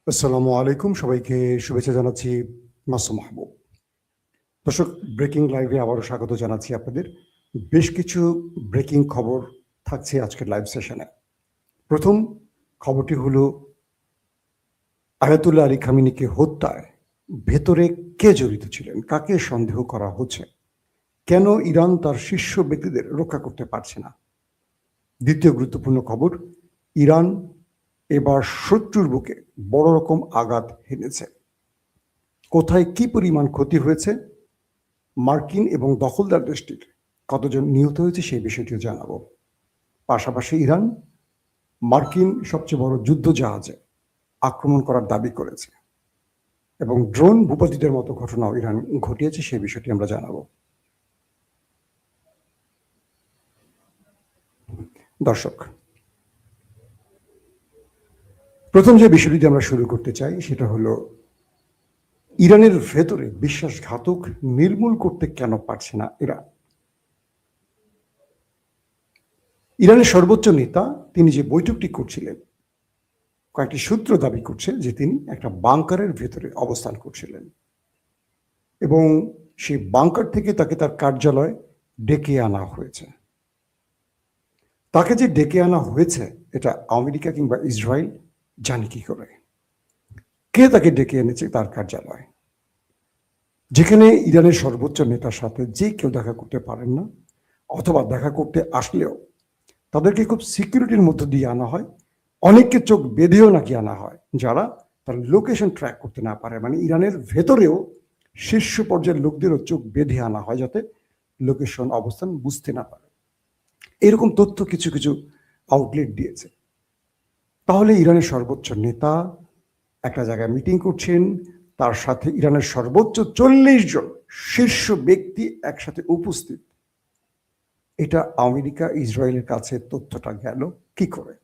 আসসালামু আলাইকুম, সবাইকে শুভেচ্ছা জানাচ্ছি। মাসুম মাহবুব। দর্শক, ব্রেকিং লাইভে আবারও স্বাগত জানাচ্ছি আপনাদের। বেশ কিছু ব্রেকিং খবর থাকছে আজকের লাইভ সেশনে। প্রথম খবরটি হলো, আয়াতুল্লাহ আলী খামেনিকে হত্যায় ভেতরে কে জড়িত ছিলেন, কাকে সন্দেহ করা হচ্ছে, কেন ইরান তার শীর্ষ ব্যক্তিদের রক্ষা করতে পারছে না। দ্বিতীয় গুরুত্বপূর্ণ খবর, ইরান এবার শত্রুর বুকে বড় রকম আঘাত হেনেছে। কোথায় কি পরিমাণ ক্ষতি হয়েছে, মার্কিন এবং দখলদার দেশটির কতজন নিহত হয়েছে সেই বিষয়টিও জানাবো। পাশাপাশি ইরান মার্কিন সবচেয়ে বড় যুদ্ধ জাহাজে আক্রমণ করার দাবি করেছে এবং ড্রোন ভূপাতিতের মতো ঘটনাও ইরান ঘটিয়েছে, সেই বিষয়টি আমরা জানাবো। দর্শক, প্রথম যে বিষয়টি আমরা শুরু করতে চাই সেটা হলো, ইরানের ভেতরে বিশ্বাসঘাতক নির্মূল করতে কেন পারছে না ইরান। ইরানের সর্বোচ্চ নেতা তিনি যে বৈঠকটি করছিলেন, কয়েকটি সূত্র দাবি করছে যে তিনি একটা বাংকারের ভেতরে অবস্থান করছিলেন এবং সেই বাংকার থেকে তাকে তার কার্যালয়ে ডেকে আনা হয়েছে। তাকে যে ডেকে আনা হয়েছে এটা আমেরিকা কিংবা ইসরায়েল জানে কি করে? কে তাকে ডেকে এনেছে তার কার্যালয়, যেখানে ইরানের সর্বোচ্চ নেতার সাথে যে কেউ দেখা করতে পারেন না, অথবা দেখা করতে আসলেও তাদেরকে খুব সিকিউরিটির মধ্য দিয়ে আনা হয়। অনেককে চোখ বেঁধেও নাকি আনা হয়, যারা তার লোকেশন ট্র্যাক করতে না পারে। মানে ইরানের ভেতরেও শীর্ষ পর্যায়ের লোকদেরও চোখ বেঁধে আনা হয়, যাতে লোকেশন অবস্থান বুঝতে না পারে। এরকম তথ্য কিছু কিছু আউটলেট দিয়েছে। তাহলে ইরানের সর্বোচ্চ নেতা একটা জায়গায় মিটিং করছেন, তার সাথে ইরানের সর্বোচ্চ 40 জন শীর্ষ ব্যক্তি একসাথে উপস্থিত। এটা আমেরিকা ইসরায়েলের কাছে তথ্যটা গেল কি করে?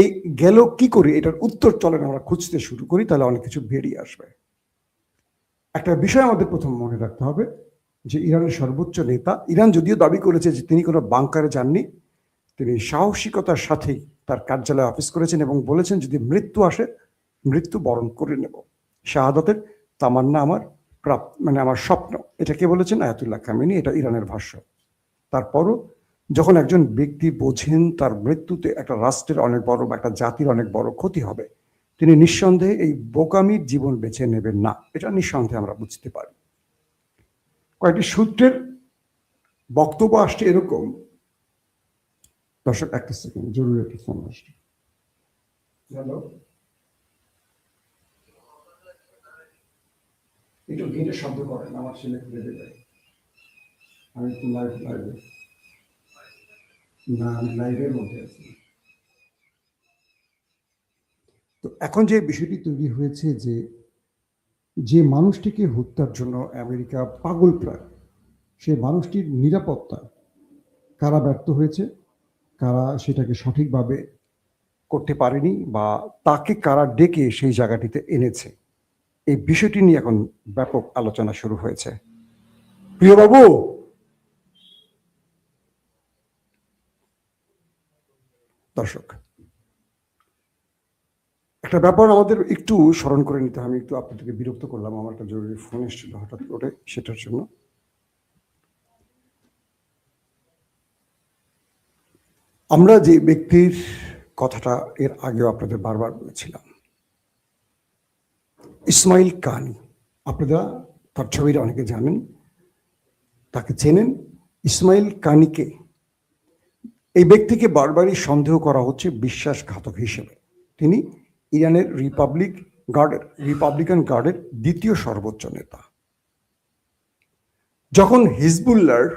এই গেল কি করে, এটার উত্তর চলেন আমরা খুঁজতে শুরু করি, তাহলে অনেক কিছু বেরিয়ে আসবে। একটা বিষয় আমাদের প্রথম মনে রাখতে হবে যে ইরানের সর্বোচ্চ নেতা, ইরান যদিও দাবি করেছে যে তিনি কোনো বাংকারে যাননি, তিনি সাহসিকতার সাথেই তার কার্যালয়ে অফিস করেছেন এবং বলেছেন যদি মৃত্যু আসে মৃত্যু বরণ করে নেব, শাহাদাতের তামান্না আমার মানে আমার স্বপ্ন। এটা কে বলেছেন? Ayatollah Khamenei. এটা ইরানের ভাষ্য। তারপরও যখন একজন ব্যক্তি বোঝেন তার মৃত্যুতে একটা রাষ্ট্রের অনেক বড় বা একটা জাতির অনেক বড় ক্ষতি হবে, তিনি নিঃসন্দেহে এই বোকামির জীবন বেছে নেবেন না, এটা নিঃসন্দেহে আমরা বুঝতে পারি। কয়েকটি সূত্রের বক্তব্য আসছে এরকম। দর্শক, একটা সেকেন্ড, জরুরি একটা ফোন আসছে। হ্যালো, একটু গেটে শব্দ করেন, আমার ছেলে খুলে দেবে। আমি একটু লাইভে না, আমি লাইভের মধ্যে আছি। তো এখন যে বিষয়টি তৈরি হয়েছে, যে মানুষটিকে হত্যার জন্য আমেরিকা পাগল প্রায়, সেই মানুষটির নিরাপত্তা কারা ব্যর্থ হয়েছে, কারা সেটাকে সঠিকভাবে করতে পারেনি, বা তাকে কারা ডেকে সেই জায়গাটিতে এনেছে, এই বিষয়টি নিয়ে এখন ব্যাপক আলোচনা শুরু হয়েছে। প্রিয় বাবু, দর্শক, একটা ব্যাপার আমাদের একটু স্মরণ করে নিতে হবে। আমি একটু আপনাদেরকে বিরক্ত করলাম, আমার একটা জরুরি ফোন এসেছিল হঠাৎ করে, সেটার জন্য। আমরা যে ব্যক্তির কথাটা এর আগেও আপনাদের বারবার বলেছিলাম, ইসমাইল কানি, আপনারা তার ছবিটা অনেকে জানেন, তাকে চেনেন। ইসমাইল কানিকে, এই ব্যক্তিকে বারবারই সন্দেহ করা হচ্ছে বিশ্বাসঘাতক হিসেবে। তিনি ইরানের রিপাবলিকান গার্ডের দ্বিতীয় সর্বোচ্চ নেতা। যখন হিজবুল্লাহর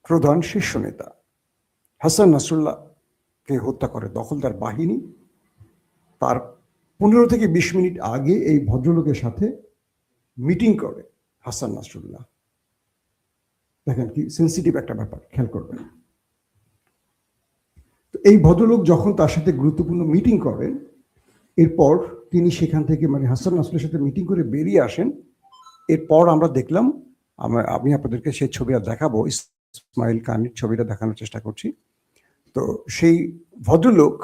প্রধান শীর্ষ নেতা হাসান নাসরুল্লাহকে হত্যা করে দখলদার বাহিনী, তার 15 থেকে 20 মিনিট আগে এই ভদ্রলোকের সাথে মিটিং করে হাসান নাসরুল্লাহ। দেখেন কি সেন্সিটিভ একটা ব্যাপার, খেয়াল করবেন। তো এই ভদ্রলোক যখন তার সাথে গুরুত্বপূর্ণ মিটিং করেন, এরপর তিনি সেখান থেকে, মানে হাসান নাসরুলের সাথে মিটিং করে বেরিয়ে আসেন। এরপর আমরা দেখলাম, আমি আপনাদেরকে সেই ছবি আর দেখাবো, ইসমাইল কানির ছবিটা দেখানোর চেষ্টা করছি। তো সেই ভদ্রলোক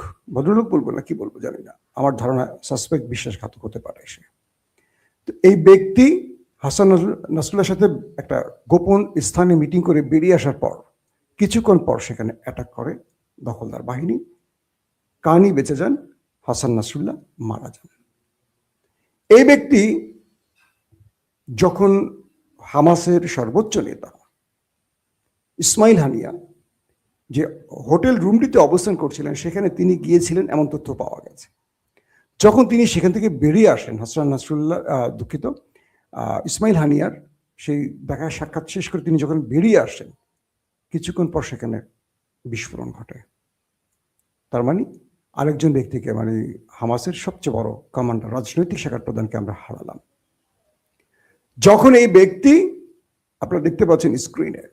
বলবো না কি বলবো জানি না, আমার ধারণা সাসপেক্ট বিশ্বাসঘাতক হতে পারে সে। তো এই ব্যক্তি হাসান নাসরুল্লাহর সাথে একটা গোপন স্থানে মিটিং করে বেরিয়ে আসার পর কিছুক্ষণ পর সেখানে অ্যাটাক করে দখলদার বাহিনী। কানি বেঁচে যান, হাসান নাসরুল্লাহ মারা যান। এই ব্যক্তি যখন হামাসের সর্বোচ্চ নেতা ইসমাইল হানিয়া যে হোটেল রুমটিতে অবস্থান করছিলেন সেখানে তিনি গিয়েছিলেন এমন তথ্য পাওয়া গেছে। যখন তিনি সেখান থেকে বেরিয়ে আসেন, হাসান নাসরুল্লাহ ইসমাইল হানিয়ার সেই দেখা সাক্ষাৎ শেষ করে তিনি যখন বেরিয়ে আসেন কিছুক্ষণ পর সেখানে বিস্ফোরণ ঘটে। তার মানে আরেকজন ব্যক্তিকে, মানে হামাসের সবচেয়ে বড় কমান্ডার, রাজনৈতিক শাখার প্রধানকে আমরা হারালাম। যখন এই ব্যক্তি, আপনারা দেখতে পাচ্ছেন স্ক্রিনে,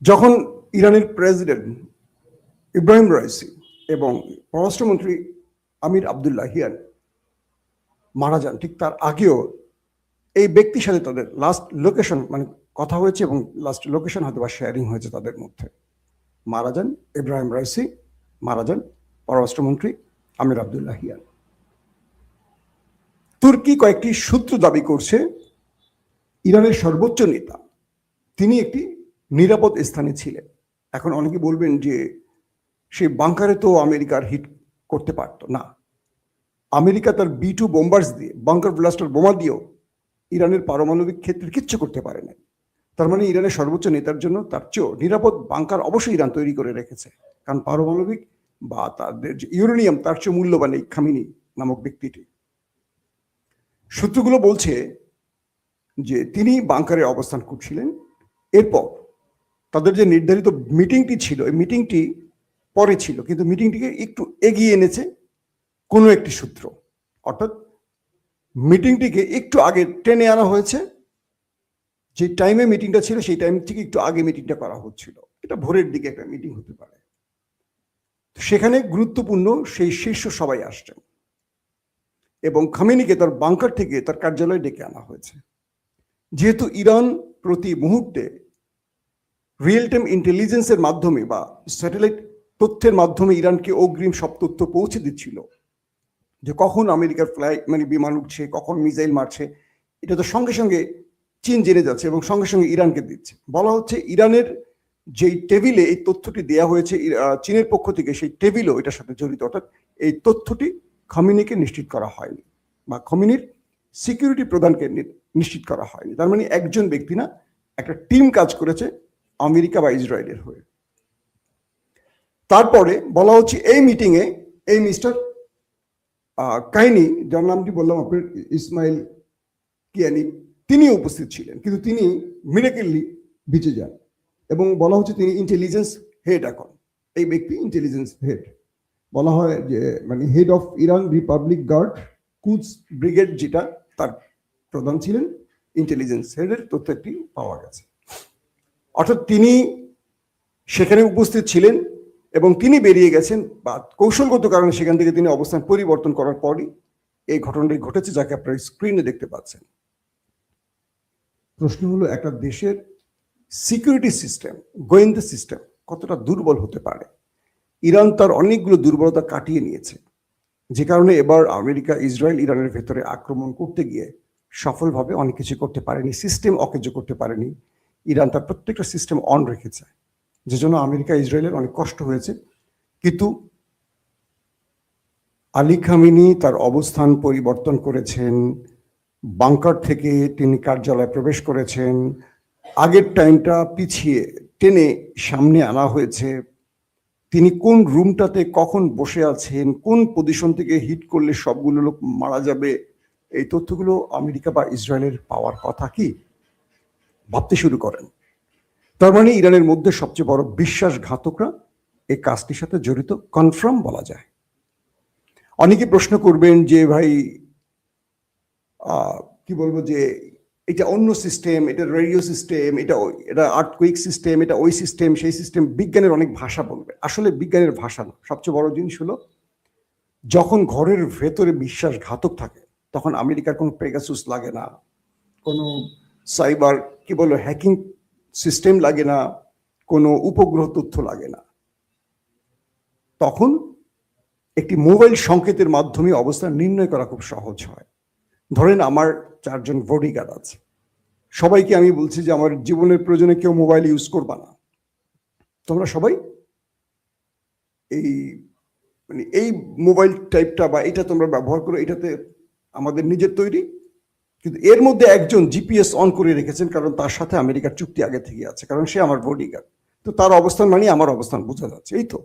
যখন ইরানের প্রেসিডেন্ট ইব্রাহিম রাইসি এবং পররাষ্ট্রমন্ত্রী আমির আবদুল্লাহিয়ান মারা যান, ঠিক তার আগেও এই ব্যক্তির সাথে তাদের লাস্ট লোকেশন, মানে কথা হয়েছে এবং লাস্ট লোকেশন হয়তো বা শেয়ারিং হয়েছে তাদের মধ্যে। মারা যান ইব্রাহিম রাইসি, মারা যান পররাষ্ট্রমন্ত্রী আমির আবদুল্লাহিয়ান। তুর্কি কয়েকটি সূত্র দাবি করছে ইরানের সর্বোচ্চ নেতা তিনি একটি নিরাপদ স্থানে ছিলেন। এখন অনেকে বলবেন যে সেই বাংকারে তো আমেরিকার হিট করতে পারতো না। আমেরিকা তার B-2 বোম্বার্স দিয়ে, বাংকার ব্লাস্টার বোমা দিয়েও ইরানের পারমাণবিক ক্ষেত্রে কিচ্ছু করতে পারে না। তার মানে ইরানের সর্বোচ্চ নেতার জন্য তার চেয়েও নিরাপদ বাংকার অবশ্যই ইরান তৈরি করে রেখেছে, কারণ পারমাণবিক বা তাদের যে ইউরেনিয়াম তার চেয়ে মূল্যবান এই খামিনি নামক ব্যক্তিটি। সূত্রগুলো বলছে যে তিনি বাংকারে অবস্থান করছিলেন। এরপর তাদের যে নির্ধারিত মিটিংটি ছিল, এই মিটিংটি পরে ছিল, কিন্তু মিটিংটিকে একটু এগিয়ে এনেছে কোনো একটি সূত্র, অর্থাৎ মিটিংটিকে একটু আগে টেনে আনা হয়েছে। যে টাইমে মিটিংটা ছিল সেই টাইম থেকে একটু আগে মিটিংটা করা হচ্ছিল। এটা ভোরের দিকে একটা মিটিং হতে পারে। সেখানে গুরুত্বপূর্ণ সেই শীর্ষ সবাই আসছেন এবং খামেনিকে তার বাংকার থেকে তার কার্যালয়ে ডেকে আনা হয়েছে। যেহেতু ইরান প্রতি মুহূর্তে রিয়েল টাইম ইন্টেলিজেন্সের মাধ্যমে বা স্যাটেলাইট তথ্যের মাধ্যমে ইরানকে অগ্রিম সব তথ্য পৌঁছে দিচ্ছিল যে কখন আমেরিকার মানে বিমান উঠছে, কখন মিসাইল মারছে, এটা তো সঙ্গে সঙ্গে চীন জেনে যাচ্ছে এবং সঙ্গে সঙ্গে ইরানকে দিচ্ছে। বলা হচ্ছে ইরানের যেই টেবিলে এই তথ্যটি দেওয়া হয়েছে চীনের পক্ষ থেকে, সেই টেবিলও এটার সাথে জড়িত। অর্থাৎ এই তথ্যটি খামেনিকে নিশ্চিত করা হয়নি বা খামেনির সিকিউরিটি প্রদানকে নিশ্চিত করা হয়নি। তার মানে একজন ব্যক্তি না, একটা টিম কাজ করেছে আমেরিকা বা ইসরায়েলের হয়ে। তারপরে বলা হচ্ছে এই মিটিংয়ে এই মিস্টার কাহিনী, যার নামটি বললাম আপনার ইসমাইল কিয়ানি, তিনি উপস্থিত ছিলেন, কিন্তু তিনি মিরাকেলি বেঁচে যান এবং বলা হচ্ছে তিনি ইন্টেলিজেন্স হেড। এখন এই ব্যক্তি ইন্টেলিজেন্স হেড, বলা হয় যে মানে head of Iran republic guard Quds brigade, যেটা তার প্রধান ছিলেন, ইন্টেলিজেন্স হেডের তথ্য একটি পাওয়া গেছে। অর্থাৎ তিনি সেখানে উপস্থিত ছিলেন এবং তিনি বেরিয়ে গেছেন বা কৌশলগত কারণে সেখান থেকে তিনি অবস্থান পরিবর্তন করার পরই এই ঘটনাটি ঘটেছে, যাকে আপনারা স্ক্রিনে দেখতে পাচ্ছেন। প্রশ্ন হলো, একটা দেশের সিকিউরিটি সিস্টেম, গোয়েন্দা সিস্টেম কতটা দুর্বল হতে পারে? ইরান তার অনেকগুলো দুর্বলতা কাটিয়ে নিয়েছে, যে কারণে এবার আমেরিকা ইসরায়েল ইরানের ভেতরে আক্রমণ করতে গিয়ে সফলভাবে অনেক কিছু করতে পারেনি, সিস্টেম অকেজ করতে পারেনি। ইরান তার প্রত্যেকটা সিস্টেম অন রেখেছে, যে জন্য আমেরিকা ইসরায়েলের অনেক কষ্ট হয়েছে। কিন্তু আলী খামেনি তার অবস্থান পরিবর্তন করেছেন, বাংকার থেকে তিনি কার্যালয়ে প্রবেশ করেছেন, আগের টাইমটা পিছিয়ে টেনে সামনে আনা হয়েছে। তিনি কোন রুমটাতে কখন বসে আছেন, কোন পজিশন থেকে হিট করলে সবগুলো লোক মারা যাবে, এই তথ্যগুলো আমেরিকা বা ইসরায়েলের পাওয়ার কথা কি ভাবতে শুরু করেন। তার মানে ইরানের মধ্যে সবচেয়ে বড় বিশ্বাসঘাতকরা এই কাজটির সাথে জড়িত, কনফার্ম বলা যায়। অনেকে প্রশ্ন করবেন যে ভাই কি বলবো, যে এটা অন্য সিস্টেম, এটা রেডিও সিস্টেম, এটা আর্থকুইক সিস্টেম, এটা ওই সিস্টেম সেই সিস্টেম। বিজ্ঞানের অনেক ভাষা বলবে, আসলে বিজ্ঞানের ভাষা না। সবচেয়ে বড় জিনিস হলো, যখন ঘরের ভেতরে বিশ্বাসঘাতক থাকে তখন আমেরিকার কোনো পেগাসুস লাগে না, কোনো সাইবার কি বলবো হ্যাকিং সিস্টেম লাগে না, কোনো উপগ্রহ তথ্য লাগে না। তখন একটি মোবাইল সংকেতের মাধ্যমে অবস্থান নির্ণয় করা খুব সহজ হয়। ধরেন আমার 4 জন বডিগার্ড আছে, সবাইকে আমি বলছি যে আমার জীবনের প্রয়োজনে কেউ মোবাইল ইউজ করবা না, তোমরা সবাই এই মানে এই মোবাইল টাইপটা বা এটা তোমরা ব্যবহার করো, এটাতে আমাদের নিজের তৈরি। কিন্তু এর মধ্যে একজন জিপিএস অন করে রেখেছেন, কারণ তার সাথে আমেরিকার চুক্তি আগে থেকে আছে, কারণ সে আমার বডিগার্ড। তো তার অবস্থান মানে আমার অবস্থান বোঝা যাচ্ছে, এই তো।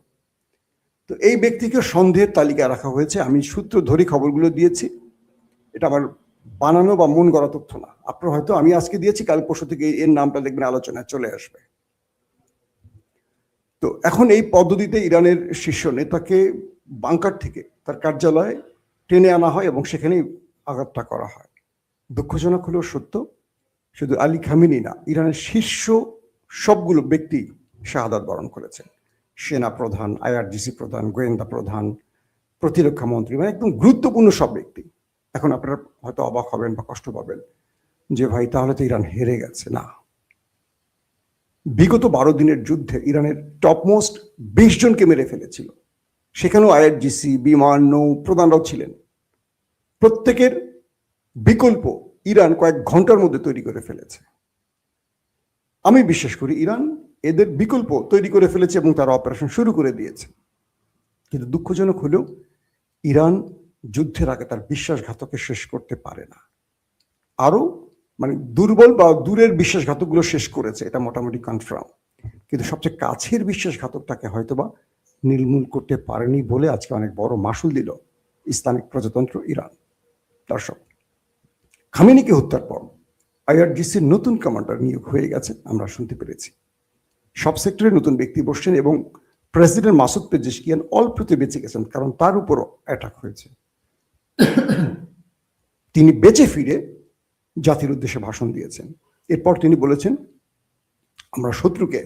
তো এই ব্যক্তিকে সন্দেহের তালিকায় রাখা হয়েছে। আমি সূত্র ধরে খবরগুলো দিয়েছি, এটা আমার বানানো বা মন গড়া তথ্য না। আপনার হয়তো আমি আজকে দিয়েছি, কাল পরশু থেকে এর নামটা দেখবেন আলোচনায় চলে আসবে। তো এখন এই পদ্ধতিতে ইরানের শীর্ষ নেতাকে বাংকার থেকে তার কার্যালয়ে টেনে আনা হয় এবং সেখানেই আঘাতটা করা হয়। দুঃখজনক হলেও সত্য, শুধু আলী খামেনি না, ইরানের শীর্ষ সবগুলো ব্যক্তি শাহাদাত বরণ করেছেন। সেনা প্রধান, আইআরজিসি প্রধান, গোয়েন্দা প্রধান, প্রতিরক্ষা মন্ত্রী, মানে একদম গুরুত্বপূর্ণ সব ব্যক্তি। এখন আপনারা হয়তো অবাক হবেন বা কষ্ট পাবেন যে ভাই তাহলে তো ইরান হেরে গেছে। না, বিগত 12 দিনের যুদ্ধে ইরানের টপমোস্ট 20 জনকে মেরে ফেলেছিল। সেখানেও আইআরজিসি, বিমান, নৌ প্রধানরাও ছিলেন। প্রত্যেকের বিকল্প ইরান কয়েক ঘন্টার মধ্যে তৈরি করে ফেলেছে। আমি বিশ্বাস করি ইরান এদের বিকল্প তৈরি করে ফেলেছে এবং তারা অপারেশন শুরু করে দিয়েছে। কিন্তু দুঃখজনক হলেও ইরান যুদ্ধের আগে তার বিশ্বাসঘাতকে শেষ করতে পারে না। আরো মানে দুর্বল বা দূরের বিশ্বাসঘাতকগুলো শেষ করেছে, এটা মোটামুটি কনফার্ম। কিন্তু সবচেয়ে কাছের বিশ্বাসঘাতকটাকে হয়তোবা নির্মূল করতে পারেনি বলে আজকে অনেক বড় মাসুল দিল ইসলামিক প্রজাতন্ত্র ইরান। দর্শক, খামেনিকে হত্যার পর আইআরজিসির নতুন কমান্ডার নিয়োগ হয়ে গেছে, আমরা শুনতে পেরেছি। সব সেক্টরে নতুন ব্যক্তি বসছেন এবং প্রেসিডেন্ট মাসুদ পেজেশকিয়ান অল্পতে বেঁচে গেছেন, কারণ তার উপরও অ্যাটাক হয়েছে। তিনি বেঁচে ফিরে জাতির উদ্দেশ্যে ভাষণ দিয়েছেন। এরপর তিনি বলেছেন, আমরা শত্রুকে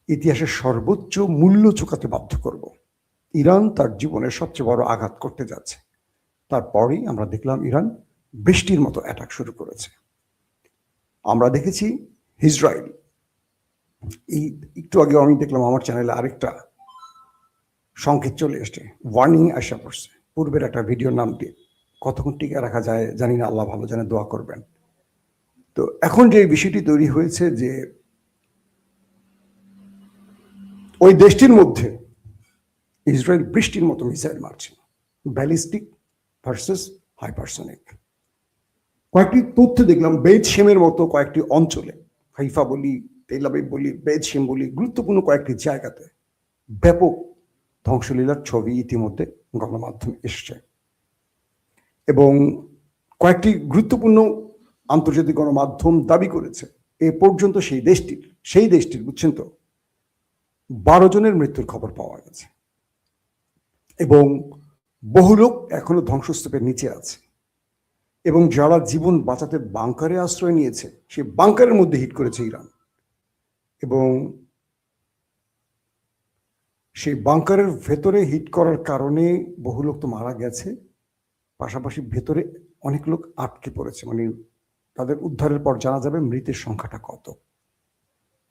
ইতিহাসের সর্বোচ্চ মূল্য চুকাতে বাধ্য করব। ইরান তার জীবনের সবচেয়ে বড় আঘাত করতে যাচ্ছে। তারপরেই আমরা দেখলাম ইরান বৃষ্টির মতো অ্যাটাক শুরু করেছে। আমরা দেখেছি ইসরায়েল, এই একটু আগে আমি দেখলাম আমার চ্যানেলে আরেকটা সংকেত চলে এসছে, ওয়ার্নিং আসা পড়ছে পূর্বের একটা ভিডিওর নাম দিয়ে। কতক্ষণ টিকে রাখা যায় জানি না, আল্লাহ ভালো জানে, দোয়া করবেন। তো এখন যে বিষয়টি তৈরি হয়েছে যে ওই দেশটির মধ্যে ইসরায়েল বৃষ্টির মতো মিসাইল মারছে, ব্যালিস্টিক ভার্সেস হাইপারসনিক। কয়েকটি তথ্য দেখলাম, বেজ শেমের মতো কয়েকটি অঞ্চলে, হাইফা বলি, তেল আবিব বলি, বেজ শেম বলি, গুরুত্বপূর্ণ কয়েকটি জায়গাতে ব্যাপক ধ্বংসলীলার ছবি ইতিমধ্যে গণমাধ্যমে এসছে। এবং কয়েকটি গুরুত্বপূর্ণ আন্তর্জাতিক গণমাধ্যম দাবি করেছে এ পর্যন্ত সেই দেশটির বুঝছেন তো 12 জনের মৃত্যুর খবর পাওয়া গেছে এবং বহু লোক এখনো ধ্বংসস্তূপের নিচে আছে। এবং যারা জীবন বাঁচাতে বাংকারে আশ্রয় নিয়েছে, সেই বাংকারের মধ্যে হিট করেছে ইরান এবং সেই বাংকারের ভেতরে হিট করার কারণে বহু লোক তো মারা গেছে, পাশাপাশি ভেতরে অনেক লোক আটকে পড়েছে। মানে তাদের উদ্ধারের পর জানা যাবে মৃতের সংখ্যাটা কত।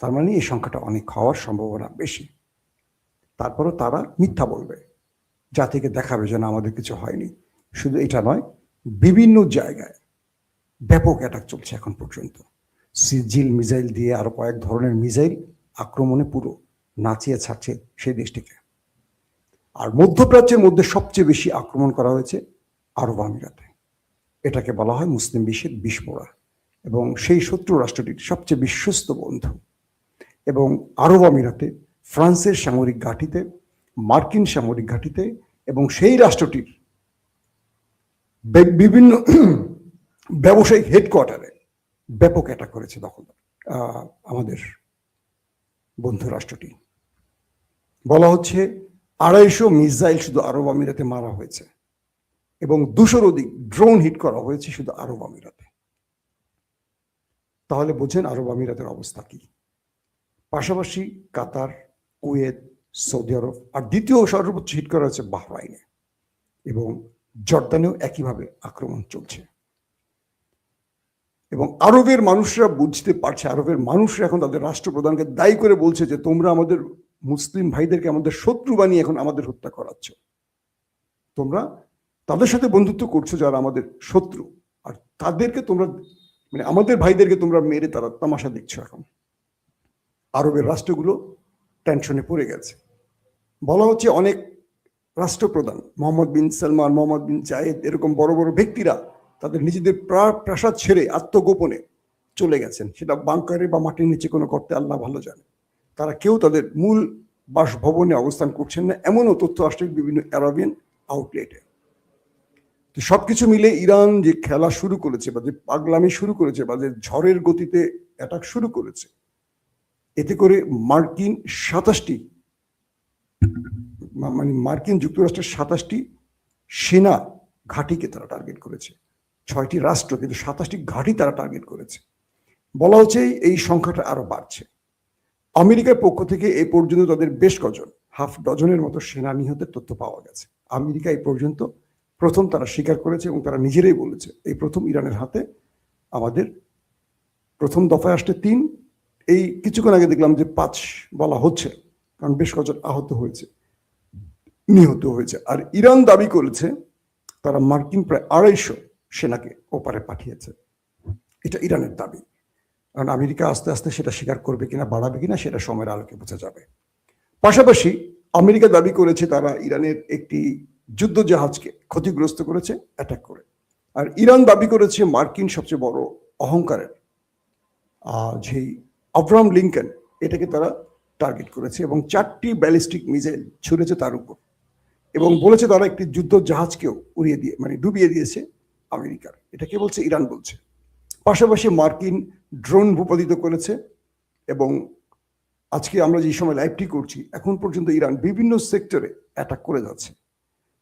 তার মানে এই সংখ্যাটা অনেক হওয়ার সম্ভাবনা বেশি। তারপরও তারা মিথ্যা বলবে, জাতিকে দেখাবে যে না আমাদের কিছু হয়নি। শুধু এটা নয়, বিভিন্ন জায়গায় ব্যাপক অ্যাটাক চলছে এখন পর্যন্ত। সিজিল মিসাইল দিয়ে আরো কয়েক ধরনের মিসাইল আক্রমণে পুরো নাচিয়ে ছাড়ছে সেই দেশটিকে। আর মধ্যপ্রাচ্যের মধ্যে সবচেয়ে বেশি আক্রমণ করা হয়েছে আরব আমিরাতে। এটাকে বলা হয় মুসলিম বিশ্বের বিস্ফোরা এবং সেই শত্রু রাষ্ট্রটির সবচেয়ে বিশ্বস্ত বন্ধু। এবং আরব আমিরাতে ফ্রান্সের সামরিক ঘাঁটিতে, মার্কিন সামরিক ঘাঁটিতে এবং সেই রাষ্ট্রটির বিভিন্ন ব্যবসায়িক হেডকোয়ার্টারে ব্যাপক অ্যাটাক করেছে আমাদের বন্ধু রাষ্ট্রটি। বলা হচ্ছে 250 মিসাইল শুধু আরব আমিরাতে মারা হয়েছে এবং 200-র অধিক ড্রোন হিট করা হয়েছে শুধু আরব আমিরাতে। তাহলে বোঝেন আরব আমিরাতের অবস্থা কি। পাশাপাশি কাতার, কুয়েত, সৌদি আরব, আর দ্বিতীয় সর্বোচ্চ হিট করা হয়েছে বাহরাইনে এবং জর্দানেও একইভাবে আক্রমণ চলছে। এবং আরবের মানুষরা বুঝতে পারছে, আরবের মানুষরা এখন তাদের রাষ্ট্রপ্রধানকে দায়ী করে বলছে যে তোমরা আমাদের মুসলিম ভাইদেরকে আমাদের শত্রু বানিয়ে এখন আমাদের হত্যা করাচ্ছ। তোমরা তাদের সাথে বন্ধুত্ব করছো যারা আমাদের শত্রু, আর তাদেরকে তোমরা মানে আমাদের ভাইদেরকে তোমরা মেরে তারা তামাশা দেখছো। এখন আরবের রাষ্ট্রগুলো টেনশনে পড়ে গেছে। বলা হচ্ছে অনেক রাষ্ট্রপ্রধান মোহাম্মদ বিন সালমান, মোহাম্মদ বিন জায়েদ, এরকম বড় বড় ব্যক্তিরা তাদের নিজেদের প্রাসাদ ছেড়ে আত্মগোপনে চলে গেছেন, সেটা বাংকারে বা মাটির নিচে কোনো করতে আল্লাহ ভালো জানে। তারা কেউ তাদের মূল বাসভবনে অবস্থান করছেন না, এমনও তথ্য আসছে বিভিন্ন আরবিয়ান আউটলেটে। তো সবকিছু মিলে ইরান যে খেলা শুরু করেছে বা যে পাগলামি শুরু করেছে বা যে ঝড়ের গতিতে অ্যাটাক শুরু করেছে, এতে করে মার্কিন 27টি মানে মার্কিন যুক্তরাষ্ট্রের 27টি সেনা ঘাঁটিকে তারা টার্গেট করেছে। 6টি রাষ্ট্র, কিন্তু 27টি ঘাঁটি তারা টার্গেট করেছে। বলা হচ্ছে এই সংখ্যাটা আরো বাড়ছে। আমেরিকার পক্ষ থেকে এই পর্যন্ত তাদের বেশ কজন হাফ ডজনের মতো সেনা নিহতের তথ্য পাওয়া গেছে। আমেরিকা এই পর্যন্ত প্রথম তারা স্বীকার করেছে এবং তারা নিজেরাই বলেছে এই প্রথম ইরানের হাতে আমাদের প্রথম দফায় আসছে 3, এই কিছুক্ষণ আগে দেখলাম যে 5 বলা হচ্ছে, কারণ বেশ কজন আহত হয়েছে, নিহত হয়েছে। আর ইরান দাবি করেছে তারা মার্কিন প্রায় 250 সেনাকে ওপারে পাঠিয়েছে। এটা ইরানের দাবি, কারণ আমেরিকা আস্তে আস্তে সেটা স্বীকার করবে কিনা, বাড়াবে কিনা, সেটা সময়ের আলোকে বোঝা যাবে। পাশাপাশি আমেরিকা দাবি করেছে তারা ইরানের একটি যুদ্ধ জাহাজকে ক্ষতিগ্রস্ত করেছে অ্যাটাক করে। আর ইরান দাবি করেছে মার্কিন সবচেয়ে বড় অহংকারের যেই আব্রাহাম লিঙ্কন, এটাকে তারা টার্গেট করেছে এবং 4টি ব্যালিস্টিক মিসাইল ছুড়েছে তার উপর, এবং বলেছে তারা একটি যুদ্ধ জাহাজকেও উড়িয়ে দিয়ে মানে ডুবিয়ে দিয়েছে আমেরিকার। এটা কে বলছে? ইরান বলছে। পাশাপাশি মার্কিন ড্রোন ভূপাতিত করেছে, এবং আজকে আমরা যে সময় লাইভটি করছি এখন পর্যন্ত ইরান বিভিন্ন সেক্টরে অ্যাটাক করে যাচ্ছে,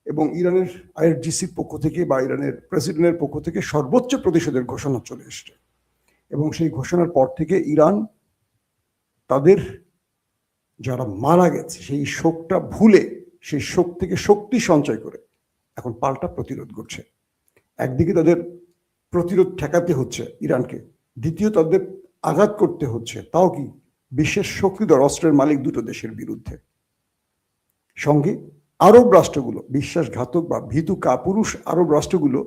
এবং ইরানের আইআরজিসির পক্ষ থেকে বা ইরানের প্রেসিডেন্টের পক্ষ থেকে সর্বোচ্চ প্রতিশোধের ঘোষণা চলে এসছে। এবং সেই ঘোষণার পর থেকে ইরান তাদের যারা মারা গেছে সেই শোকটা ভুলে সেই শোক থেকে শক্তি সঞ্চয় করে এখন পাল্টা প্রতিরোধ করছে। একদিকে তাদের প্রতিরোধ ঠেকাতে হচ্ছে ইরানকে, দ্বিতীয় তাদের আঘাত করতে হচ্ছে, তাও কি বিশ্বের শক্তিধর অস্ত্রের মালিক 2টো দেশের বিরুদ্ধে। সঙ্গে আরব রাষ্ট্রগুলো, বিশ্বাসঘাতক বা ভীতু কাপুরুষ আরব রাষ্ট্রগুলো,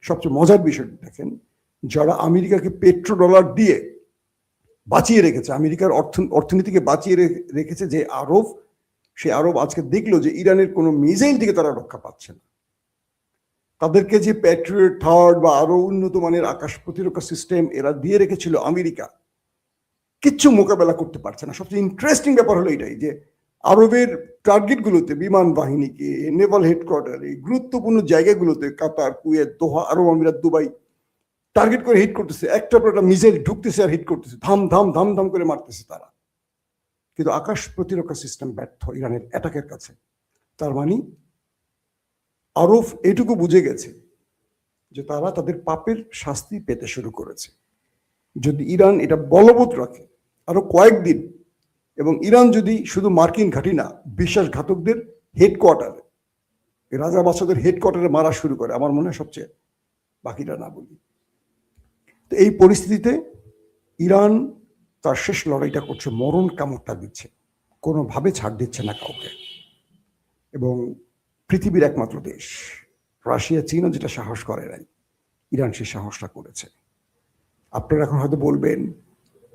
সবচেয়ে মজার বিষয় দেখেন, যারা আমেরিকাকে পেট্রো ডলার দিয়ে বাঁচিয়ে রেখেছে, আমেরিকার অর্থনীতিকে বাঁচিয়ে রেখেছে যে আরব, সে আরব আজকে দেখলো যে ইরানের কোনো মিসাইল থেকে তারা রক্ষা পাচ্ছে না। তাদেরকে যে প্যাট্রিয়ট থার্ড বা আরো উন্নত মানের আকাশ প্রতিরক্ষা সিস্টেম এরা দিয়ে রেখেছিল আমেরিকা, কিচ্ছু মোকাবেলা করতে পারছে না। সবচেয়ে ইন্টারেস্টিং ব্যাপার হলো এটাই যে আরবের টার্গেটগুলোতে, বিমান বাহিনীকে, নেভাল হেডকোয়ার্টারে, গুরুত্বপূর্ণ জায়গাগুলোতে, কাতার, কুয়েত, দোহা, আরব আমিরাত, দুবাই টার্গেট করে হিট করতেছে। একটা পর একটা মিসাইল ঢুকতেছে আর হিট করতেছে, ধাম ধাম ধাম ধাম করে মারতেছে তারা। কিন্তু আকাশ প্রতিরক্ষা সিস্টেম ব্যর্থ ইরানের অ্যাটাকের কাছে। তার মানে আরব এটুকু বুঝে গেছে যে তারা তাদের পাপের শাস্তি পেতে শুরু করেছে। যদি ইরান এটা বলবৎ রাখে আরো কয়েকদিন, এবং ইরান যদি শুধু মার্কিন ঘাঁটি না, বিশ্বাসঘাতকদের হেডকোয়ার্টারে, রাজা বাদশাদের হেডকোয়ার্টারে মারা শুরু করে, আমার মনে হয় সবচেয়ে বাকিটা না বলি। তো এই পরিস্থিতিতে ইরান তার শেষ লড়াইটা করছে, মরণ কামড়টা দিচ্ছে, কোনোভাবে ছাড় দিচ্ছে না কাউকে। এবং পৃথিবীর একমাত্র দেশ রাশিয়া, চীনও যেটা সাহস করে নাই, ইরান সে সাহসটা করেছে। আপনারা এখন হয়তো বলবেন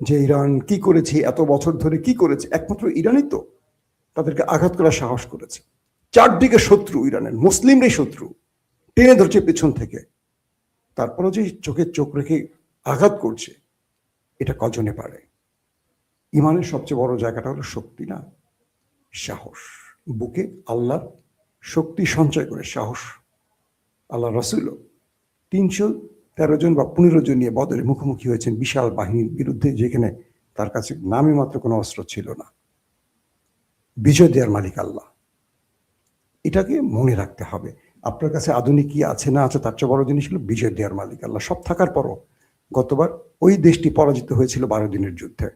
যে ইরান কি করেছে, এত বছর ধরে কি করেছে? একমাত্র ইরানই তো তাদেরকে আঘাত করার সাহস করেছে। চারদিকে শত্রু, ইরানের মুসলিমরাই শত্রু, টেনে ধরছে পেছন থেকে, তারপরও যে চোখে চোখ রেখে আঘাত করছে, এটা কজনে পারে? ইমানের সবচেয়ে বড় জায়গাটা হলো শক্তি না, সাহস। বুকে আল্লাহর শক্তি সঞ্চয় করে সাহস। আল্লাহ রসুলও 313 জন বা 15 জন নিয়ে বদরে মুখোমুখি হয়েছেন বিশাল বাহিনীর বিরুদ্ধে, যেখানে তার কাছে নামে মাত্র কোনো অস্ত্র ছিল না। বিজয় দেওয়ার মালিক আল্লাহ, এটাকে মনে রাখতে হবে। আপনার কাছে আধুনিক কি আছে না আছে, তার চেয়ে বড় জিনিস হলো বিজয় দেওয়ার মালিক আল্লাহ। সব থাকার পরও গতবার ওই দেশটি পরাজিত হয়েছিল 12 দিনের যুদ্ধে।